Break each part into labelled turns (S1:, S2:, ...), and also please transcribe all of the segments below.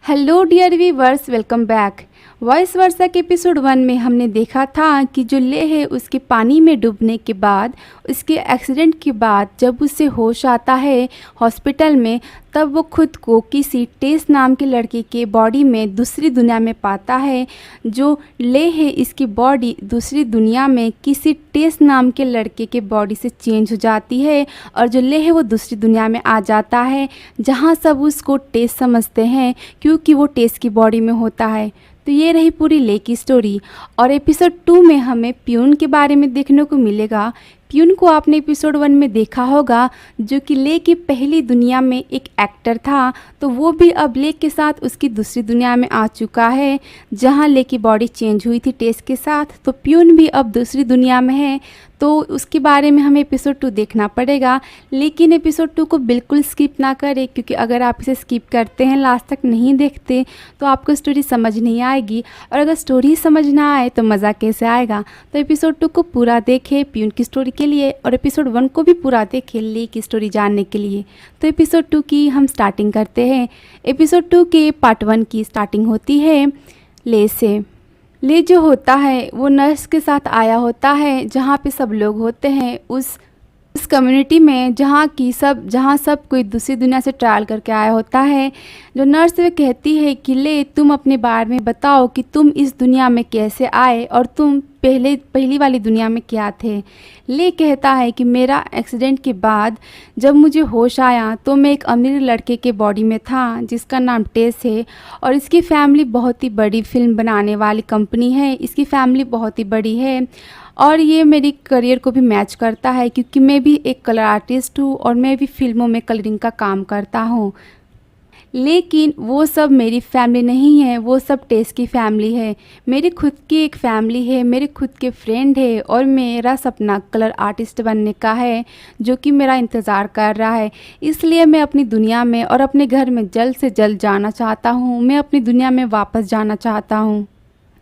S1: Hello dear viewers, welcome back. Voice Varsha के episode 1 में हमने देखा था कि जो ले है उसके पानी में डूबने के बाद, उसके एक्सीडेंट के बाद जब उसे होश आता है हॉस्पिटल में, तब वो खुद को किसी टेस नाम के लड़के के बॉडी में दूसरी दुनिया में पाता है। जो ले है इसकी बॉडी दूसरी दुनिया में किसी टेस नाम के लड़के के बॉडी से चेंज हो जाती है और जो ले है वो दूसरी दुनिया में आ जाता है जहाँ सब उसको टेस समझते हैं क्योंकि वो टेस की बॉडी में होता है। तो ये रही पूरी ले की स्टोरी। और एपिसोड 2 में हमें प्यून के बारे में देखने को मिलेगा। प्यून को आपने एपिसोड 1 में देखा होगा, जो कि ले की पहली दुनिया में एक एक्टर था, तो वो भी अब ले के साथ उसकी दूसरी दुनिया में आ चुका है जहां ले की बॉडी चेंज हुई थी टेस के साथ। तो प्यून भी अब दूसरी दुनिया में है, तो उसके बारे में हमें एपिसोड 2 देखना पड़ेगा। लेकिन एपिसोड 2 को बिल्कुल स्किप ना करें, क्योंकि अगर आप इसे स्किप करते हैं, लास्ट तक नहीं देखते, तो आपको स्टोरी समझ नहीं आएगी, और अगर स्टोरी समझ ना आए तो मज़ा कैसे आएगा। तो एपिसोड 2 को पूरा देखें प्यून की स्टोरी के लिए, और एपिसोड 1 को भी पूरा देखें ले की स्टोरी जानने के लिए। तो एपिसोड 2 की हम स्टार्टिंग करते हैं। एपिसोड 2 के पार्ट 1 की स्टार्टिंग होती है ले से। ले जो होता है वो नर्स के साथ आया होता है जहाँ पे सब लोग होते हैं उस कम्युनिटी में, जहाँ सब कोई दूसरी दुनिया से ट्रायल करके आया होता है। जो नर्स वे कहती है कि ले, तुम अपने बारे में बताओ कि तुम इस दुनिया में कैसे आए और तुम पहली वाली दुनिया में क्या थे। ले कहता है कि मेरा एक्सीडेंट के बाद जब मुझे होश आया तो मैं एक अमीर लड़के के बॉडी में था जिसका नाम टेस है, और इसकी फैमिली बहुत ही बड़ी फिल्म बनाने वाली कंपनी है। इसकी फैमिली बहुत ही बड़ी है और ये मेरी करियर को भी मैच करता है, क्योंकि मैं भी एक कलर आर्टिस्ट हूँ और मैं भी फिल्मों में कलरिंग का काम करता हूँ। लेकिन वो सब मेरी फैमिली नहीं है, वो सब टेस की फैमिली है। मेरी खुद की एक फैमिली है, मेरे खुद के फ्रेंड है, और मेरा सपना कलर आर्टिस्ट बनने का है जो कि मेरा इंतज़ार कर रहा है। इसलिए मैं अपनी दुनिया में और अपने घर में जल्द से जल्द जाना चाहता हूँ। मैं अपनी दुनिया में वापस जाना चाहता हूँ।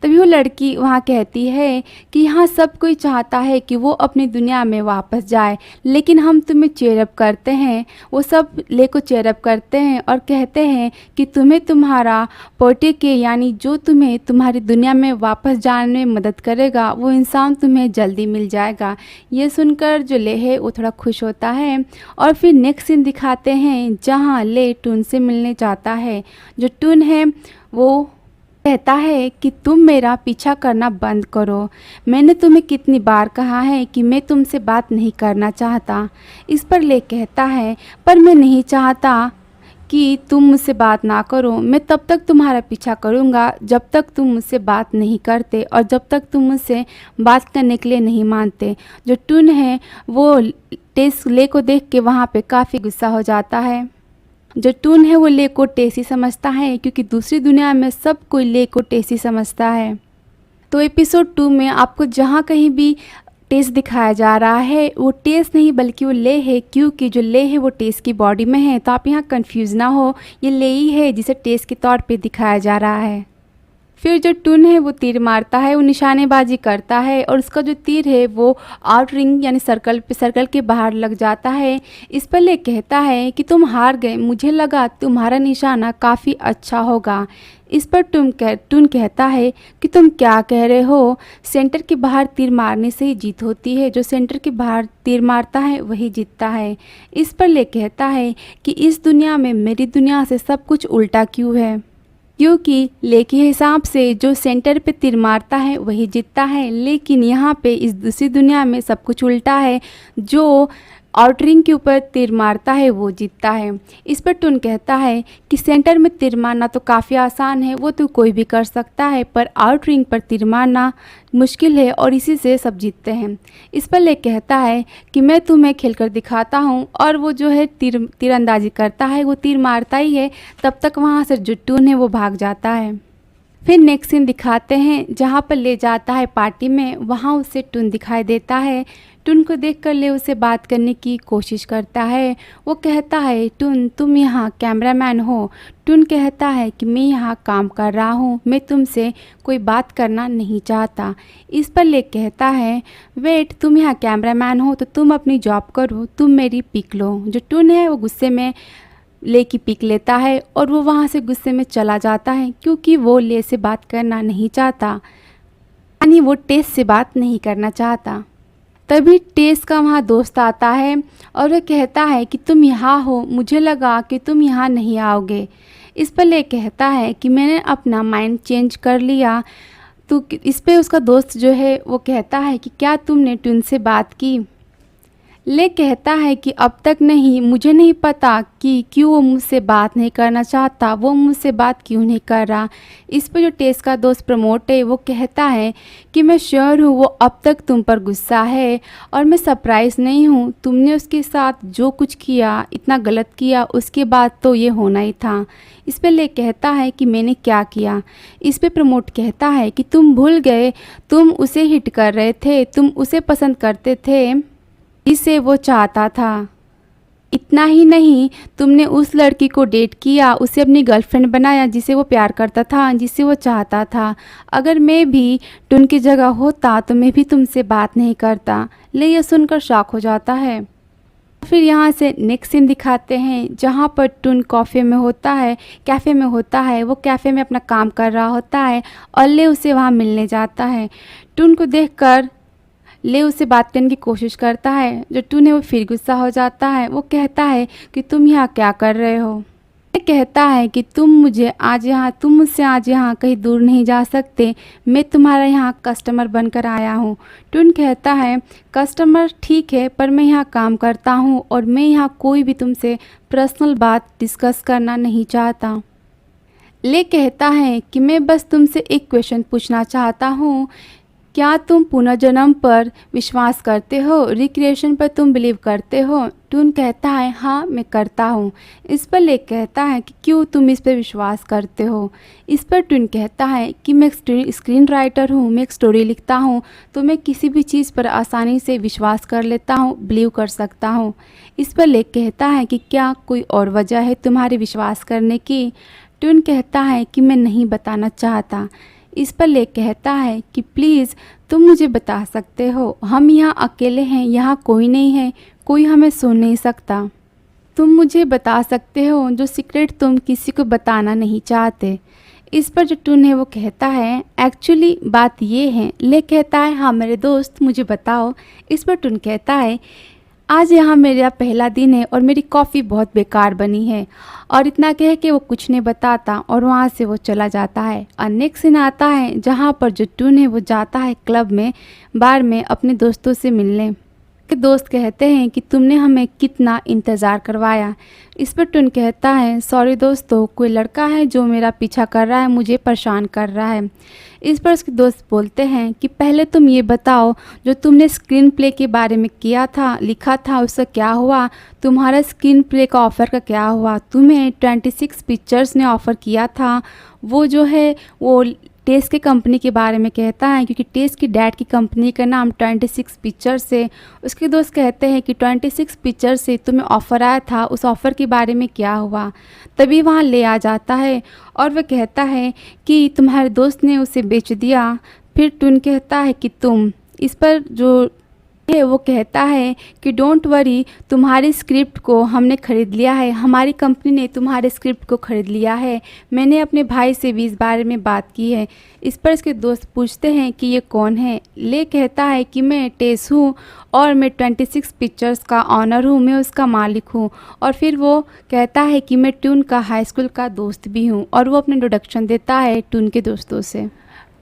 S1: तभी वो लड़की वहाँ कहती है कि यहाँ सब कोई चाहता है कि वो अपनी दुनिया में वापस जाए, लेकिन हम तुम्हें चेयरअप करते हैं। वो सब ले को चेयरअप करते हैं और कहते हैं कि तुम्हें तुम्हारा पोटे के, यानी जो तुम्हें तुम्हारी दुनिया में वापस जाने में मदद करेगा, वो इंसान तुम्हें जल्दी मिल जाएगा। ये सुनकर जो ले है वो थोड़ा खुश होता है। और फिर नेक्स्ट सीन दिखाते हैं जहाँ ले टून से मिलने जाता है। जो टून है वो कहता है कि तुम मेरा पीछा करना बंद करो। मैंने तुम्हें कितनी बार कहा है कि मैं तुमसे बात नहीं करना चाहता। इस पर ले कहता है, पर मैं नहीं चाहता कि तुम मुझसे बात ना करो। मैं तब तक तुम्हारा पीछा करूँगा जब तक तुम मुझसे बात नहीं करते और जब तक तुम मुझसे बात करने के लिए नहीं मानते। जो टून है वो टेस ले को देख के वहाँ पे काफ़ी गुस्सा हो जाता है। जो टून है वो ले को टेसी समझता है, क्योंकि दूसरी दुनिया में सब कोई ले को टेसी समझता है। तो एपिसोड 2 में आपको जहाँ कहीं भी टेस दिखाया जा रहा है वो टेस नहीं बल्कि वो ले है, क्योंकि जो ले है वो टेस की बॉडी में है। तो आप यहाँ कंफ्यूज ना हो, ये ले ही है जिसे टेस के तौर पे दिखाया जा रहा है। फिर जो टून है वो तीर मारता है, वो निशानेबाजी करता है, और उसका जो तीर है वो आउट रिंग यानी सर्कल के बाहर लग जाता है। इस पर ले कहता है कि तुम हार गए, मुझे लगा तुम्हारा निशाना काफ़ी अच्छा होगा। इस पर टून कहता है कि तुम क्या कह रहे हो, सेंटर के बाहर तीर मारने से ही जीत होती है। जो सेंटर के बाहर तीर मारता है वही जीतता है। इस पर ले कहता है कि इस दुनिया में मेरी दुनिया से सब कुछ उल्टा क्यों है, क्योंकि ले के हिसाब से जो सेंटर पे तीर मारता है वही जीतता है, लेकिन यहाँ पे इस दूसरी दुनिया में सब कुछ उल्टा है। जो आउटरिंग के ऊपर तीर मारता है वो जीतता है। इस पर टून कहता है कि सेंटर में तीर मारना तो काफ़ी आसान है, वो तो कोई भी कर सकता है, पर आउटरिंग पर तीर मारना मुश्किल है और इसी से सब जीतते हैं। इस पर ले कहता है कि मैं तुम्हें खेलकर दिखाता हूँ, और वो जो है तीरंदाजी करता है, वो तीर मारता ही है। तब तक वहाँ से जो टून है वो भाग जाता है। फिर नेक्स्ट सीन दिखाते हैं जहाँ पर ले जाता है पार्टी में, वहाँ उसे टून दिखाई देता है। टून को देखकर ले उसे बात करने की कोशिश करता है। वो कहता है, टून तुम यहाँ कैमरामैन हो। टून कहता है कि मैं यहाँ काम कर रहा हूँ, मैं तुमसे कोई बात करना नहीं चाहता। इस पर ले कहता है, वेट, तुम यहाँ कैमरामैन हो तो तुम अपनी जॉब करो, तुम मेरी पिक लो। जो टून है वो गुस्से में ले की पिक लेता है और वो वहाँ से गुस्से में चला जाता है क्योंकि वो ले से बात करना नहीं चाहता, यानी वो टेस से बात नहीं करना चाहता। तभी टेस का वहाँ दोस्त आता है और वह कहता है कि तुम यहाँ हो, मुझे लगा कि तुम यहाँ नहीं आओगे। इस पर ले कहता है कि मैंने अपना माइंड चेंज कर लिया। तो इस पे उसका दोस्त जो है वो कहता है कि क्या तुमने ट्विन से बात की। ले कहता है कि अब तक नहीं, मुझे नहीं पता कि क्यों वो मुझसे बात नहीं करना चाहता, वो मुझसे बात क्यों नहीं कर रहा। इस पर जो टेस का दोस्त प्रमोट है वो कहता है कि मैं श्योर हूँ वो अब तक तुम पर गुस्सा है और मैं सरप्राइज़ नहीं हूँ। तुमने उसके साथ जो कुछ किया, इतना गलत किया, उसके बाद तो ये होना ही था। इस पर ले कहता है कि मैंने क्या किया। इस पे प्रमोट कहता है कि तुम भूल गए, तुम उसे हिट कर रहे थे, तुम उसे पसंद करते थे जिसे वो चाहता था। इतना ही नहीं, तुमने उस लड़की को डेट किया, उसे अपनी गर्लफ्रेंड बनाया जिसे वो प्यार करता था, जिसे वो चाहता था। अगर मैं भी टुन की जगह होता तो मैं भी तुमसे बात नहीं करता। ले ये सुनकर शॉक हो जाता है। फिर यहाँ से नेक्स्ट सीन दिखाते हैं जहाँ पर टुन कैफ़े में होता है। वो कैफ़े में अपना काम कर रहा होता है और ले उसे वहाँ मिलने जाता है। टुन को देखकर ले उससे बात करने की कोशिश करता है। जो टुन है वो फिर गुस्सा हो जाता है। वो कहता है कि तुम यहाँ क्या कर रहे हो। ले कहता है कि तुम मुझसे आज यहाँ कहीं दूर नहीं जा सकते, मैं तुम्हारा यहाँ कस्टमर बनकर आया हूँ। टुन कहता है कस्टमर ठीक है, पर मैं यहाँ काम करता हूँ और मैं यहाँ कोई भी तुमसे पर्सनल बात डिस्कस करना नहीं चाहता। ले कहता है कि मैं बस तुमसे एक क्वेश्चन पूछना चाहता हूँ, क्या तुम पुनर्जन्म पर विश्वास करते हो, रिक्रिएशन पर तुम बिलीव करते हो। टुन कहता है हाँ मैं करता हूँ। इस पर ले कहता है कि क्यों तुम इस पर विश्वास करते हो। इस पर टुन कहता है कि मैं स्क्रीन राइटर हूँ, मैं एक स्टोरी लिखता हूँ, तो मैं किसी भी चीज़ पर आसानी से विश्वास कर लेता हूँ, बिलीव कर सकता हूँ। इस पर ले कहता है कि क्या कोई और वजह है तुम्हारे विश्वास करने की। टुन कहता है कि मैं नहीं बताना चाहता। इस पर ले कहता है कि प्लीज़ तुम मुझे बता सकते हो, हम यहाँ अकेले हैं, यहाँ कोई नहीं है, कोई हमें सुन नहीं सकता। तुम मुझे बता सकते हो जो सीक्रेट तुम किसी को बताना नहीं चाहते। इस पर जो टुन है वो कहता है एक्चुअली बात ये है। ले कहता है हाँ मेरे दोस्त मुझे बताओ। इस पर टुन कहता है आज यहाँ मेरा पहला दिन है और मेरी कॉफ़ी बहुत बेकार बनी है। और इतना कह के वो कुछ नहीं बताता और वहाँ से वो चला जाता है। और नेक्स्ट सीन आता है जहाँ पर जो टुन है वो जाता है क्लब में, बार में अपने दोस्तों से मिलने। के दोस्त कहते हैं कि तुमने हमें कितना इंतज़ार करवाया। इस पर टुन कहता है सॉरी दोस्तों, कोई लड़का है जो मेरा पीछा कर रहा है, मुझे परेशान कर रहा है। इस पर उसके दोस्त बोलते हैं कि पहले तुम ये बताओ जो तुमने स्क्रीन प्ले के बारे में किया था, लिखा था, उसका क्या हुआ। तुम्हारा स्क्रीन प्ले का ऑफ़र का क्या हुआ। तुम्हें 26 पिक्चर्स ने ऑफ़र किया था, वो जो है वो टेस के कंपनी के बारे में कहता है क्योंकि टेस की डैड की कंपनी का नाम 26 पिक्चर से। उसके दोस्त कहते हैं कि 26 पिक्चर से तुम्हें ऑफ़र आया था, उस ऑफ़र के बारे में क्या हुआ। तभी वहाँ ले आ जाता है और वह कहता है कि तुम्हारे दोस्त ने उसे बेच दिया। फिर टुन कहता है कि तुम। इस पर जो है वो कहता है कि डोंट वरी, तुम्हारी स्क्रिप्ट को हमने ख़रीद लिया है, हमारी कंपनी ने तुम्हारे स्क्रिप्ट को ख़रीद लिया है। मैंने अपने भाई से भी इस बारे में बात की है। इस पर इसके दोस्त पूछते हैं कि ये कौन है। ले कहता है कि मैं टेस हूँ और मैं 26 पिक्चर्स का ऑनर हूँ, मैं उसका मालिक हूँ। और फिर वो कहता है कि मैं टुन का हाई स्कूल का दोस्त भी हूँ और वो अपना इंट्रोडक्शन देता है टुन के दोस्तों से।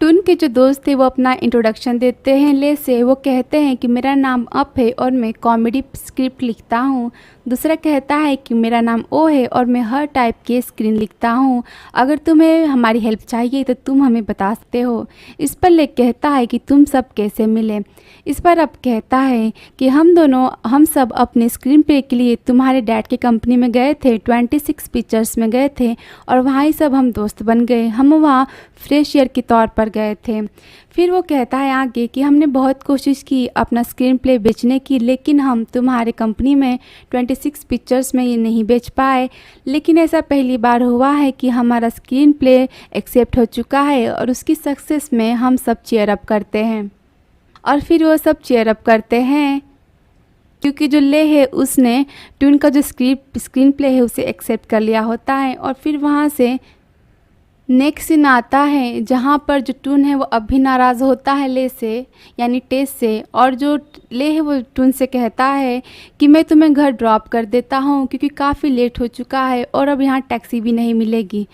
S1: टुन के जो दोस्त थे वो अपना इंट्रोडक्शन देते हैं ले से। वो कहते हैं कि मेरा नाम अप है और मैं कॉमेडी स्क्रिप्ट लिखता हूँ। दूसरा कहता है कि मेरा नाम ओ है और मैं हर टाइप के स्क्रीन लिखता हूँ, अगर तुम्हें हमारी हेल्प चाहिए तो तुम हमें बता सकते हो। इस पर ले कहता है कि तुम सब कैसे मिले। इस पर अब कहता है कि हम सब अपने स्क्रीन प्ले के लिए तुम्हारे डैड की कंपनी में गए थे, 26 पिक्चर्स में गए थे और वहाँ ही सब हम दोस्त बन गए। हम वहाँ फ्रेशर के तौर पर गए थे। फिर वो कहता है आगे कि हमने बहुत कोशिश की अपना स्क्रीन प्ले बेचने की, लेकिन हम तुम्हारे कंपनी में 26 पिक्चर्स में ये नहीं बेच पाए। लेकिन ऐसा पहली बार हुआ है कि हमारा स्क्रीन प्ले एक्सेप्ट हो चुका है और उसकी सक्सेस में हम सब चीयर अप करते हैं। और फिर वो सब चीयर अप करते हैं। क्योंकि जो ले है उसने ट्यून का जो स्क्रीन प्ले है उसे एक्सेप्ट कर लिया होता है। और फिर वहाँ से नेक्स्ट सीन आता है जहाँ पर जो टून है वो अब भी नाराज़ होता है ले से, यानी टेस से। और जो ले है वो टून से कहता है कि मैं तुम्हें घर ड्रॉप कर देता हूँ क्योंकि काफ़ी लेट हो चुका है और अब यहाँ टैक्सी भी नहीं मिलेगी।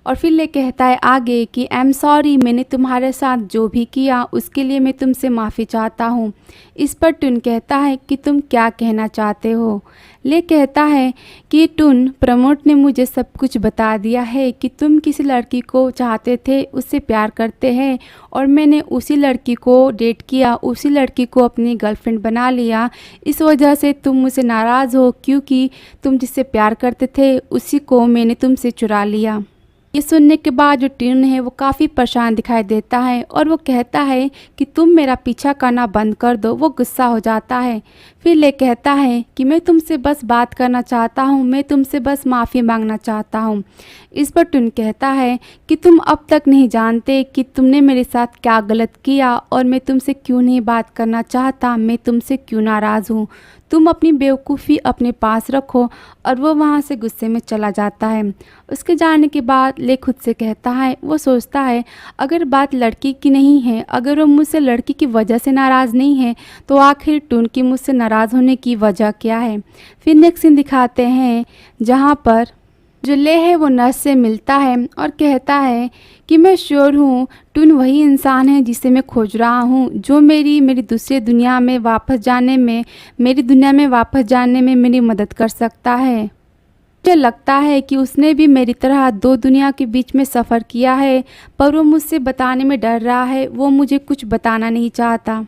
S1: और फिर ले कहता है आगे कि आई एम सॉरी, मैंने तुम्हारे साथ जो भी किया उसके लिए मैं तुमसे माफ़ी चाहता हूँ। इस पर टुन कहता है कि तुम क्या कहना चाहते हो। ले कहता है कि टुन, प्रमोद ने मुझे सब कुछ बता दिया है कि तुम किसी लड़की को चाहते थे, उससे प्यार करते हैं और मैंने उसी लड़की को डेट किया, उसी लड़की को अपनी गर्लफ्रेंड बना लिया। इस वजह से तुम मुझसे नाराज़ हो क्योंकि तुम जिससे प्यार करते थे उसी को मैंने तुमसे चुरा लिया। ये सुनने के बाद जो ट्यून है वो काफ़ी परेशान दिखाई देता है और वो कहता है कि तुम मेरा पीछा करना बंद कर दो। वो गुस्सा हो जाता है। फिर ले कहता है कि मैं तुमसे बस बात करना चाहता हूँ, मैं तुमसे बस माफ़ी मांगना चाहता हूँ। इस पर ट्यून कहता है कि तुम अब तक नहीं जानते कि तुमने मेरे साथ क्या गलत किया और मैं तुमसे क्यों नहीं बात करना चाहता, मैं तुमसे क्यों नाराज़ हूँ। तुम अपनी बेवकूफ़ी अपने पास रखो। और वो वहाँ से गुस्से में चला जाता है। उसके जाने के बाद ले खुद से कहता है, वो सोचता है अगर बात लड़की की नहीं है, अगर वो मुझसे लड़की की वजह से नाराज़ नहीं है तो आखिर टून की मुझसे नाराज़ होने की वजह क्या है। फिर नेक्स्ट सीन दिखाते हैं जहाँ पर जो ले है वो नर्स से मिलता है और कहता है कि मैं श्योर हूँ टून वही इंसान है जिसे मैं खोज रहा हूँ, जो मेरी दूसरी दुनिया में वापस जाने में, मेरी दुनिया में वापस जाने में मेरी मदद कर सकता है। मुझे लगता है कि उसने भी मेरी तरह दो दुनिया के बीच में सफ़र किया है, पर वो मुझसे बताने में डर रहा है, वो मुझे कुछ बताना नहीं चाहता।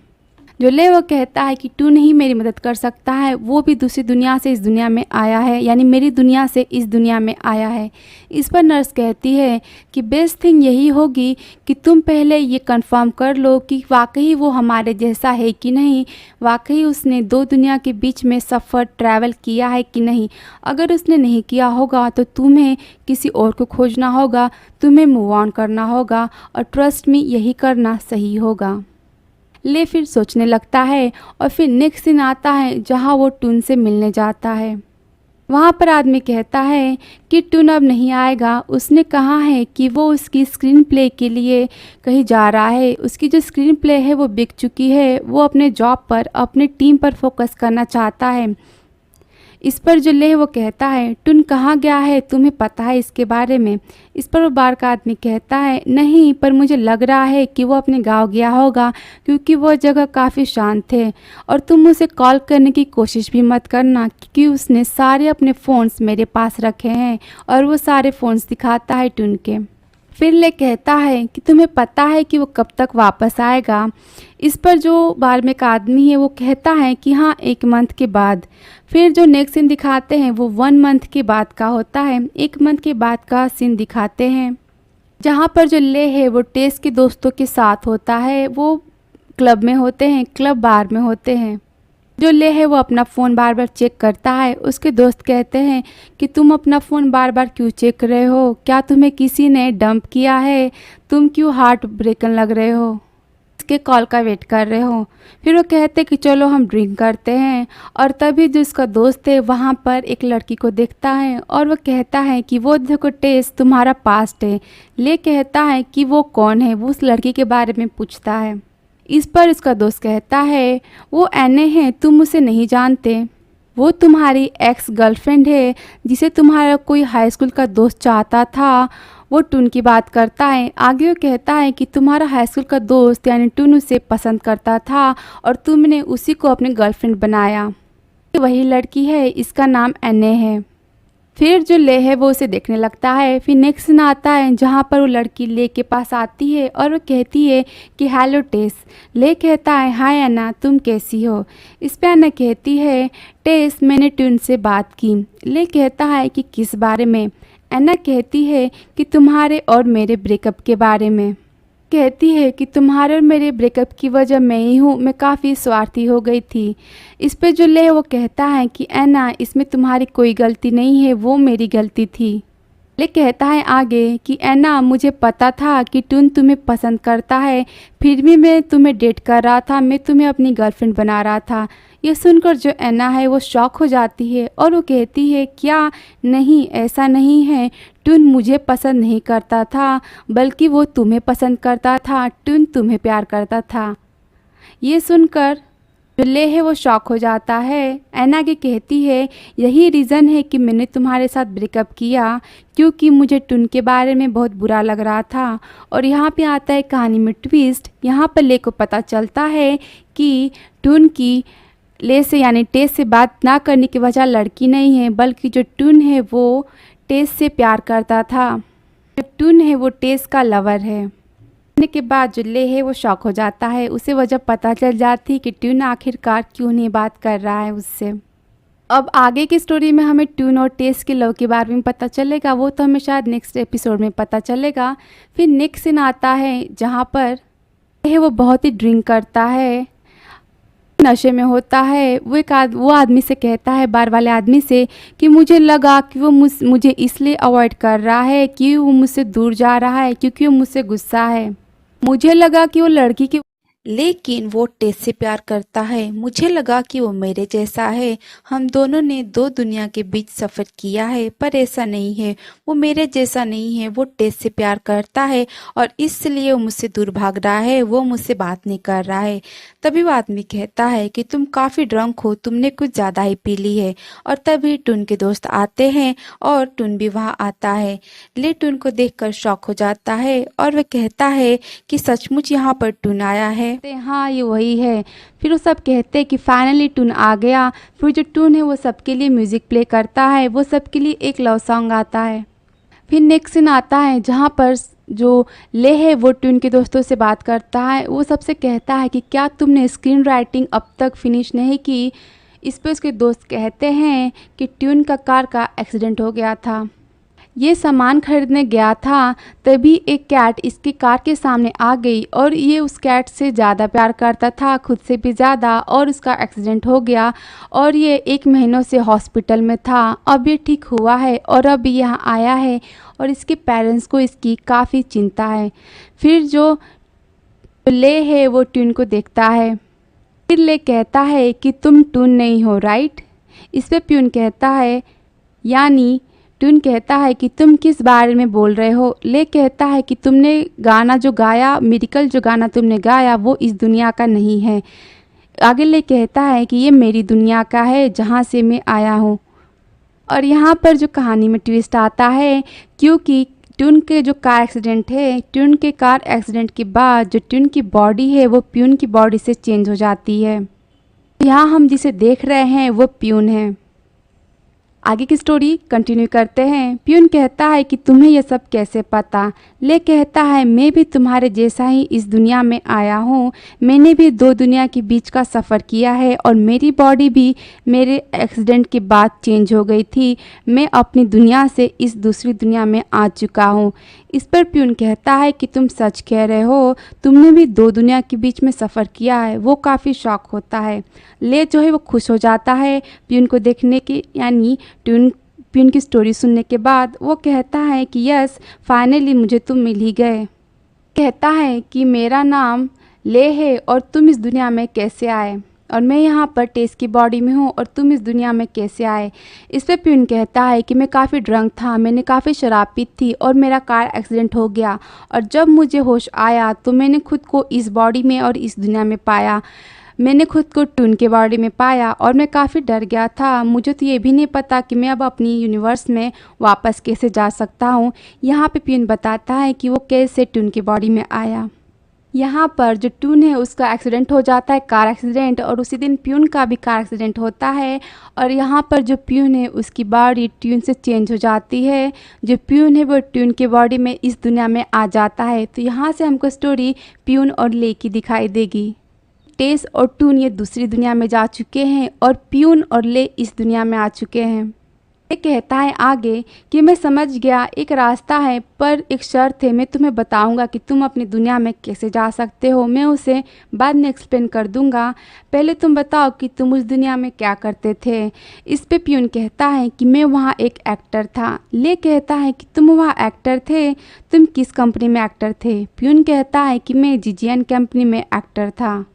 S1: जो ले वो कहता है कि टून ही मेरी मदद कर सकता है, वो भी दूसरी दुनिया से इस दुनिया में आया है, यानी मेरी दुनिया से इस दुनिया में आया है। इस पर नर्स कहती है कि बेस्ट थिंग यही होगी कि तुम पहले ये कंफर्म कर लो कि वाकई वो हमारे जैसा है कि नहीं, वाकई उसने दो दुनिया के बीच में सफ़र ट्रैवल किया है कि नहीं। अगर उसने नहीं किया होगा तो तुम्हें किसी और को खोजना होगा, तुम्हें मूव ऑन करना होगा और ट्रस्ट मी यही करना सही होगा। ले फिर सोचने लगता है और फिर नेक्स्ट सीन आता है जहाँ वो टून से मिलने जाता है। वहाँ पर आदमी कहता है कि टून अब नहीं आएगा, उसने कहा है कि वो उसकी स्क्रीन प्ले के लिए कहीं जा रहा है, उसकी जो स्क्रीन प्ले है वो बिक चुकी है, वो अपने जॉब पर अपने टीम पर फोकस करना चाहता है। इस पर जो ले वो कहता है टून कहाँ गया है, तुम्हें पता है इसके बारे में। इस पर वो बार का आदमी कहता है नहीं, पर मुझे लग रहा है कि वो अपने गांव गया होगा क्योंकि वो जगह काफ़ी शांत है। और तुम उसे कॉल करने की कोशिश भी मत करना क्योंकि उसने सारे अपने फ़ोन्स मेरे पास रखे हैं। और वो सारे फ़ोन्स दिखाता है टून के। फिर ले कहता है कि तुम्हें पता है कि वो कब तक वापस आएगा। इस पर जो बार में का आदमी है वो कहता है कि हाँ, 1 मंथ के बाद। फिर जो नेक्स्ट सीन दिखाते हैं वो 1 मंथ के बाद का होता है। 1 मंथ के बाद का सीन दिखाते हैं जहाँ पर जो ले है वो टेस के दोस्तों के साथ होता है, वो क्लब में होते हैं, क्लब बार में होते हैं। जो ले है वो अपना फ़ोन बार बार चेक करता है। उसके दोस्त कहते हैं कि तुम अपना फ़ोन बार बार क्यों चेक कर रहे हो, क्या तुम्हें किसी ने डंप किया है, तुम क्यों हार्ट ब्रेकन लग रहे हो, इसके कॉल का वेट कर रहे हो। फिर वो कहते कि चलो हम ड्रिंक करते हैं। और तभी जो उसका दोस्त है वहाँ पर एक लड़की को देखता है और वो कहता है कि वो देखो टेस, तुम्हारा पास्ट है। ले कहता है कि वो कौन है, वो उस लड़की के बारे में पूछता है। इस पर उसका दोस्त कहता है वो एने है, तुम उसे नहीं जानते, वो तुम्हारी एक्स गर्लफ्रेंड है जिसे तुम्हारा कोई हाई स्कूल का दोस्त चाहता था। वो टून की बात करता है। आगे वो कहता है कि तुम्हारा हाई स्कूल का दोस्त यानी टून उसे पसंद करता था और तुमने उसी को अपनी गर्लफ्रेंड बनाया। वही लड़की है, इसका नाम एने है। फिर जो ले है वो उसे देखने लगता है। फिर नेक्स्ट सीन आता है जहाँ पर वो लड़की ले के पास आती है और वो कहती है कि हेलो टेस। ले कहता है हाय अन्ना, तुम कैसी हो। इस पर अन्ना कहती है टेस, मैंने ट्यून से बात की। ले कहता है कि किस बारे में। अन्ना कहती है कि तुम्हारे और मेरे ब्रेकअप के बारे में। कहती है कि तुम्हारे और मेरे ब्रेकअप की वजह मैं ही हूँ, मैं काफ़ी स्वार्थी हो गई थी। इस पे जो ले वो कहता है कि ऐना, इसमें तुम्हारी कोई गलती नहीं है, वो मेरी गलती थी। ले कहता है आगे कि ऐना, मुझे पता था कि टून तुम्हें पसंद करता है, फिर भी मैं तुम्हें डेट कर रहा था, मैं तुम्हें अपनी गर्लफ्रेंड बना रहा था। ये सुनकर जो ऐना है वो शॉक हो जाती है और वो कहती है क्या, नहीं ऐसा नहीं है, टून मुझे पसंद नहीं करता था, बल्कि वो तुम्हें पसंद करता था, टून तुम्हें प्यार करता था। ये सुनकर जो ले है वो शॉक हो जाता है। ऐना आगे कहती है यही रीज़न है कि मैंने तुम्हारे साथ ब्रेकअप किया, क्योंकि मुझे टून के बारे में बहुत बुरा लग रहा था। और यहाँ पे आता है कहानी में ट्विस्ट। यहाँ पर ले को पता चलता है कि टून की ले से यानी टेस से बात ना करने की वजह लड़की नहीं है, बल्कि जो टून है वो टेस से प्यार करता था। जो टून है वो टेस का लवर है। के बाद जो ले है वो शॉक हो जाता है। उसे वजह पता चल जाती कि ट्यून आखिरकार क्यों नहीं बात कर रहा है उससे। अब आगे की स्टोरी में हमें ट्यून और टेस के लव के बारे में पता चलेगा, वो तो हमें शायद नेक्स्ट एपिसोड में पता चलेगा। फिर नेक्स्ट सीन आता है जहाँ पर है वो बहुत ही ड्रिंक करता है, नशे में होता है। वो आदमी से कहता है, बार वाले आदमी से, कि मुझे लगा कि वो मुझे इसलिए अवॉइड कर रहा है कि वो मुझसे दूर जा रहा है, क्योंकि वो मुझसे गुस्सा है। मुझे लगा कि वो लड़की की, लेकिन वो टेस से प्यार करता है। मुझे लगा कि वो मेरे जैसा है, हम दोनों ने दो दुनिया के बीच सफ़र किया है, पर ऐसा नहीं है, वो मेरे जैसा नहीं है, वो टेस से प्यार करता है और इसलिए वो मुझसे दूर भाग रहा है, वो मुझसे बात नहीं कर रहा है। तभी वो आदमी कहता है कि तुम काफ़ी ड्रंक हो, तुमने कुछ ज़्यादा ही पी ली है। और तभी टून के दोस्त आते हैं और टून भी वहाँ आता है। ले टून को देखकर शॉक हो जाता है और वह कहता है कि सचमुच यहाँ पर टून आया है। हाँ ये वही है। फिर वो सब कहते हैं कि फाइनली टून आ गया। फिर जो टून है वो सबके लिए म्यूज़िक प्ले करता है, वो सबके लिए एक लव सॉन्ग आता है। फिर नेक्स्ट सीन आता है जहाँ पर जो ले है वो ट्यून के दोस्तों से बात करता है। वो सबसे कहता है कि क्या तुमने स्क्रीन राइटिंग अब तक फिनिश नहीं की। इस पर उसके दोस्त कहते हैं कि ट्यून का कार का एक्सीडेंट हो गया था, ये सामान खरीदने गया था, तभी एक कैट इसकी कार के सामने आ गई और ये उस कैट से ज़्यादा प्यार करता था, खुद से भी ज़्यादा, और उसका एक्सीडेंट हो गया और ये 1 महीनों से हॉस्पिटल में था। अब ये ठीक हुआ है और अब यहाँ आया है और इसके पेरेंट्स को इसकी काफ़ी चिंता है। फिर जो ले है वो ट्यून को देखता है। फिर ले कहता है कि तुम टून नहीं हो, राइट। इस पर प्यून कहता है यानी ट्यून कहता है कि तुम किस बारे में बोल रहे हो। ले कहता है कि तुमने गाना जो गाया, मिरेकल जो गाना तुमने गाया, वो इस दुनिया का नहीं है। आगे ले कहता है कि ये मेरी दुनिया का है जहाँ से मैं आया हूँ। और यहाँ पर जो कहानी में ट्विस्ट आता है, क्योंकि ट्यून के जो कार एक्सीडेंट है, ट्यून के कार एक्सीडेंट के बाद जो ट्यून की बॉडी है वो प्यून की बॉडी से चेंज हो जाती है। यहाँ हम जिसे देख रहे हैं वो प्यून है। आगे की स्टोरी कंटिन्यू करते हैं। प्यून कहता है कि तुम्हें यह सब कैसे पता। ले कहता है मैं भी तुम्हारे जैसा ही इस दुनिया में आया हूँ, मैंने भी 2 दुनिया के बीच का सफ़र किया है और मेरी बॉडी भी मेरे एक्सीडेंट के बाद चेंज हो गई थी। मैं अपनी दुनिया से इस दूसरी दुनिया में आ चुका हूँ। इस पर प्यून कहता है कि तुम सच कह रहे हो, तुमने भी 2 दुनिया के बीच में सफ़र किया है। वो काफ़ी शॉक होता है। ले जो है वो खुश हो जाता है प्यून को देखने की, यानी प्यून की स्टोरी सुनने के बाद। वो कहता है कि यस, फाइनली मुझे तुम मिल ही गए। कहता है कि मेरा नाम ले है और तुम इस दुनिया में कैसे आए, और मैं यहाँ पर टेस की बॉडी में हूँ और तुम इस दुनिया में कैसे आए। इस पर प्यून कहता है कि मैं काफ़ी ड्रंक था, मैंने काफ़ी शराब पी थी और मेरा कार एक्सीडेंट हो गया, और जब मुझे होश आया तो मैंने खुद को इस बॉडी में और इस दुनिया में पाया। मैंने खुद को टून के बॉडी में पाया और मैं काफ़ी डर गया था। मुझे तो ये भी नहीं पता कि मैं अब अपनी यूनिवर्स में वापस कैसे जा सकता हूँ। यहाँ पे प्यून बताता है कि वो कैसे टून की बॉडी में आया। यहाँ पर जो टून है उसका एक्सीडेंट हो जाता है, कार एक्सीडेंट, और उसी दिन प्यून का भी कार एक्सीडेंट होता है। और यहाँ पर जो प्यून है उसकी बॉडी ट्यून से चेंज हो जाती है। जो प्यून है वो ट्यून के बॉडी में इस दुनिया में आ जाता है। तो यहाँ से हमको स्टोरी प्यून और ले की दिखाई देगी। टेस और टून ये दूसरी दुनिया में जा चुके हैं और प्यून और ले इस दुनिया में आ चुके हैं। ये कहता है आगे कि मैं समझ गया, एक रास्ता है पर एक शर्त है, मैं तुम्हें बताऊंगा कि तुम अपनी दुनिया में कैसे जा सकते हो। मैं उसे बाद में एक्सप्लेन कर दूंगा, पहले तुम बताओ कि तुम उस दुनिया में क्या करते थे। इस पे प्यून कहता है कि मैं वहाँ एक एक्टर था। ले कहता है कि तुम वहाँ एक्टर थे, तुम किस कंपनी में एक्टर थे। प्यून कहता है कि मैं जीजीएन कंपनी में एक्टर था।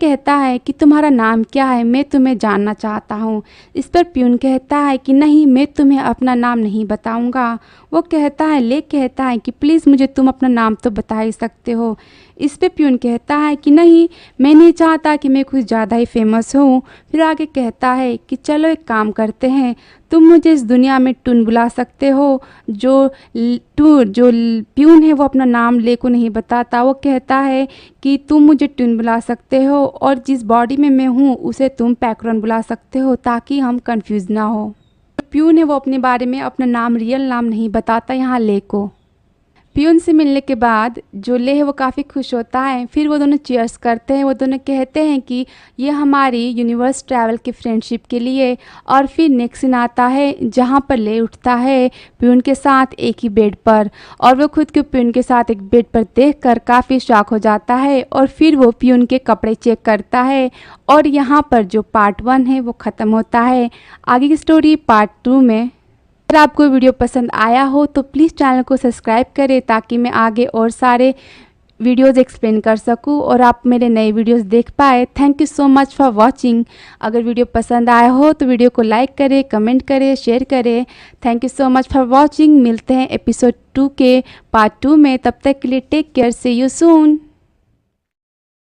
S1: कहता है कि तुम्हारा नाम क्या है, मैं तुम्हें जानना चाहता हूँ। इस पर प्यून कहता है कि नहीं, मैं तुम्हें अपना नाम नहीं बताऊँगा। वो कहता है, ले कहता है कि प्लीज़ मुझे तुम अपना नाम तो बता ही सकते हो। इस पे प्यून कहता है कि नहीं, मैं नहीं चाहता कि मैं कुछ ज़्यादा ही फेमस हूँ। फिर आगे कहता है कि चलो एक काम करते हैं, तुम मुझे इस दुनिया में टून बुला सकते हो। जो प्यून है वो अपना नाम ले को नहीं बताता। वो कहता है कि तुम मुझे टून बुला सकते हो और जिस बॉडी में मैं हूँ उसे तुम पैकरन बुला सकते हो, ताकि हम कंफ्यूज ना हो। प्यून है वो अपने बारे में अपना नाम, रियल नाम नहीं बताता यहाँ ले को। प्यून से मिलने के बाद जो ले है वो काफ़ी खुश होता है। फिर वो दोनों चीयर्स करते हैं। वो दोनों कहते हैं कि ये हमारी यूनिवर्स ट्रैवल की फ्रेंडशिप के लिए। और फिर नेक्स्ट सीन आता है जहाँ पर ले उठता है प्यून के साथ एक ही बेड पर, और वो खुद को प्यून के साथ एक बेड पर देखकर काफ़ी शॉक हो जाता है। और फिर वो प्यून के कपड़े चेक करता है। और यहाँ पर जो पार्ट 1 है वो ख़त्म होता है। आगे की स्टोरी पार्ट 2 में। अगर आपको वीडियो पसंद आया हो तो प्लीज़ चैनल को सब्सक्राइब करें, ताकि मैं आगे और सारे वीडियोज़ एक्सप्लेन कर सकूं और आप मेरे नए वीडियोज़ देख पाए। Thank you so much for watching. अगर वीडियो पसंद आया हो तो वीडियो को लाइक करें, कमेंट करें, शेयर करें। Thank you so much for watching. मिलते हैं एपिसोड 2 के पार्ट 2 में। तब तक के लिए take care, see you soon.